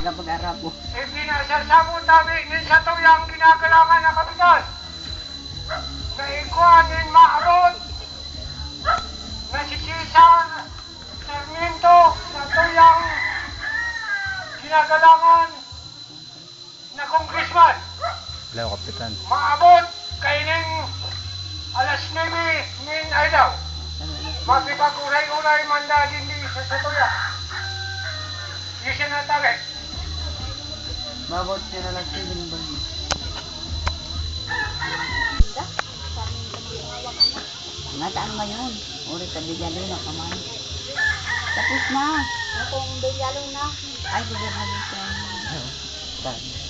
Pag-arabo. Ipinasasamo tabi ni sa tuyang kinakalangan na kapitan. Na ikuanin maabot. Nasisisan. Sarmiento sa tuyang kinakalangan na kongresman. Hello, Kapitan. Maabot kaining alas 9 min ay daw. Makipag-uray-uray manda din sa tuya. Yung siya natagay. Mabot siya na lang siya ng bagi. Nataan ngayon. Uri ka bilyalo na kamay. Tapos na. Akong bilyalo na. Ay, bilyalo na siya.